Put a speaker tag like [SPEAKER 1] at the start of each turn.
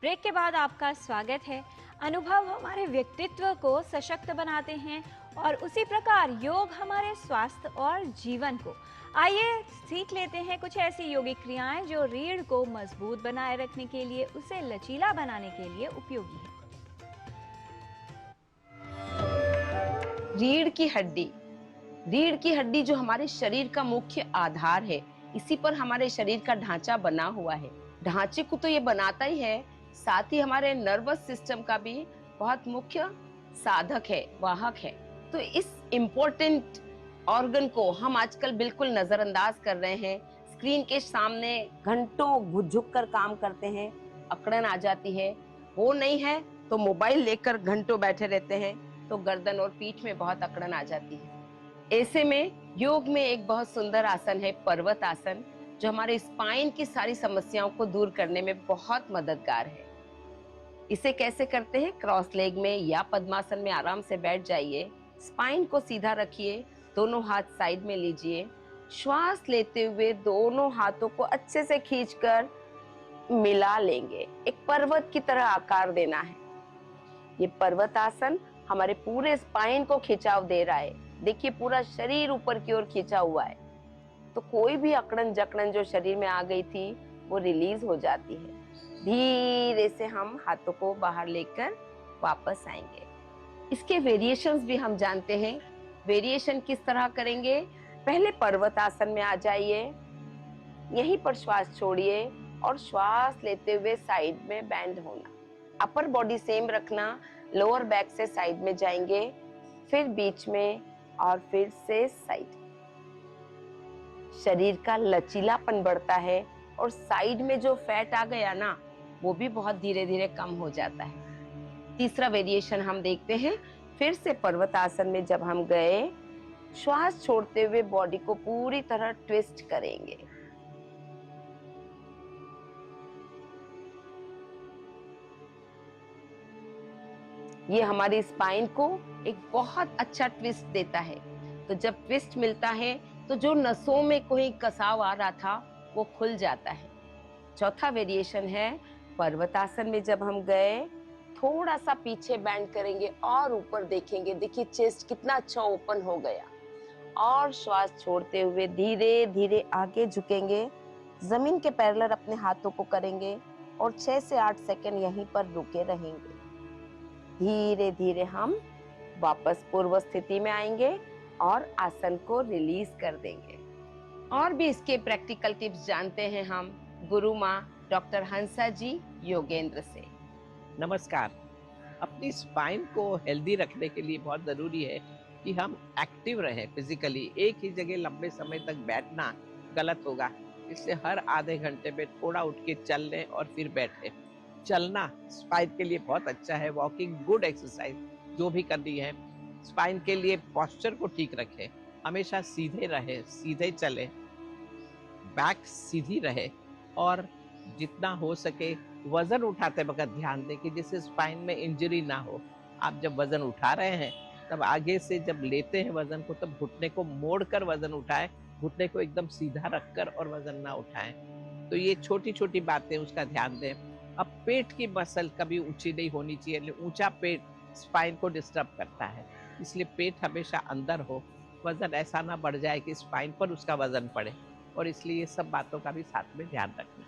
[SPEAKER 1] Break के बाद आपका स्वागत है। अनुभव हमारे व्यक्तित्व को सशक्त बनाते हैं और उसी प्रकार योग हमारे स्वास्थ्य और जीवन को। आइए सीख लेते हैं कुछ ऐसी योगिक क्रियाएं जो रीढ़ को मजबूत बनाए रखने के लिए, उसे लचीला बनाने के लिए उपयोगी है।
[SPEAKER 2] रीढ़ की हड्डी। रीढ़ की हड्डी जो हमारे शरीर का मुख्य आधार है, इसी पर हमारे शरीर का ढांचा बना हुआ है। ढांचे को तो ये बनाता ही है, साथ ही हमारे नर्वस सिस्टम का भी बहुत मुख्य साधक है, वाहक है। तो इस इम्पोर्टेंट ऑर्गन को हम आजकल बिल्कुल नजरअंदाज कर रहे हैं। स्क्रीन के सामने घंटों झुक कर काम करते हैं, अकड़न आ जाती है। वो नहीं है तो मोबाइल लेकर घंटों बैठे रहते हैं, तो गर्दन और पीठ में बहुत अकड़न आ जाती है। ऐसे में योग में एक बहुत सुंदर आसन है पर्वत आसन, जो हमारे स्पाइन की सारी समस्याओं को दूर करने में बहुत मददगार है। इसे कैसे करते हैं? क्रॉस लेग में या पद्मासन में आराम से बैठ जाइए, स्पाइन को सीधा रखिए, दोनों हाथ साइड में लीजिए, श्वास लेते हुए दोनों हाथों को अच्छे से खींचकर मिला लेंगे। एक पर्वत की तरह आकार देना है। ये पर्वत आसन हमारे पूरे स्पाइन को खिंचाव दे रहा है। देखिए पूरा शरीर ऊपर की ओर खींचा हुआ है, तो कोई भी अकड़न जकड़न जो शरीर में आ गई थी वो रिलीज हो जाती है। धीरे से हम हाथों को बाहर लेकर वापस आएंगे। इसके वेरिएशंस भी हम जानते हैं। वेरिएशन किस तरह करेंगे? पहले पर्वत आसन में आ जाइए, यहीं पर श्वास छोड़िए और श्वास लेते हुए साइड में बैंड होना। अपर बॉडी सेम रखना, लोअर बैक से साइड में जाएंगे, फिर बीच में और फिर से साइड। शरीर का लचीलापन बढ़ता है और साइड में जो फैट आ गया ना, वो भी बहुत धीरे धीरे कम हो जाता है। तीसरा वेरिएशन हम देखते हैं। फिर से पर्वत आसन में जब हम गए, श्वास छोड़ते हुए बॉडी को पूरी तरह ट्विस्ट करेंगे। ये हमारी स्पाइन को एक बहुत अच्छा ट्विस्ट देता है। तो जब ट्विस्ट मिलता है तो जो नसों में कोई कसाव आ रहा था वो खुल जाता है। चौथा वेरिएशन है पर्वतासन में जब हम गए, थोड़ा सा पीछे बैंड करेंगे और ऊपर देखेंगे। देखिए चेस्ट कितना अच्छा ओपन हो गया। और श्वास छोड़ते हुए धीरे धीरे आगे झुकेंगे, जमीन के पैरेलल अपने हाथों को करेंगे और 6 से 8 सेकंड यहीं पर रुके रहेंगे। धीरे धीरे हम वापस पूर्व स्थिति में आएंगे और आसन को रिलीज कर देंगे। और भी इसके प्रैक्टिकल टिप्स जानते हैं हम गुरु माँ डॉक्टर हंसा जी योगेंद्र से।
[SPEAKER 3] नमस्कार। अपनी स्पाइन को हेल्दी रखने के लिए बहुत ज़रूरी है कि हम एक्टिव रहें फिजिकली। एक ही जगह लंबे समय तक बैठना गलत होगा, इसलिए हर आधे घंटे में थोड़ा उठ के चल लें और फिर बैठें। चलना स्पाइन के लिए बहुत अच्छा है। वॉकिंग गुड एक्सरसाइज जो भी करनी है, स्पाइन के लिए पोस्चर को ठीक रखें, हमेशा सीधे रहे, सीधे चले, बैक सीधी रहे और जितना हो सके वजन उठाते वक्त ध्यान दें कि जिससे स्पाइन में इंजरी ना हो। आप जब वजन उठा रहे हैं तब आगे से जब लेते हैं वजन को, तब घुटने को मोड़कर वजन उठाएं, घुटने को एकदम सीधा रखकर और वजन ना उठाएं। तो ये छोटी छोटी बातें, उसका ध्यान दें। अब पेट की मसल कभी ऊंची नहीं होनी चाहिए। ऊंचा पेट स्पाइन को डिस्टर्ब करता है, इसलिए पेट हमेशा अंदर हो, वजन ऐसा ना बढ़ जाए कि स्पाइन पर उसका वजन पड़े। और इसलिए ये सब बातों का भी साथ में ध्यान रखना।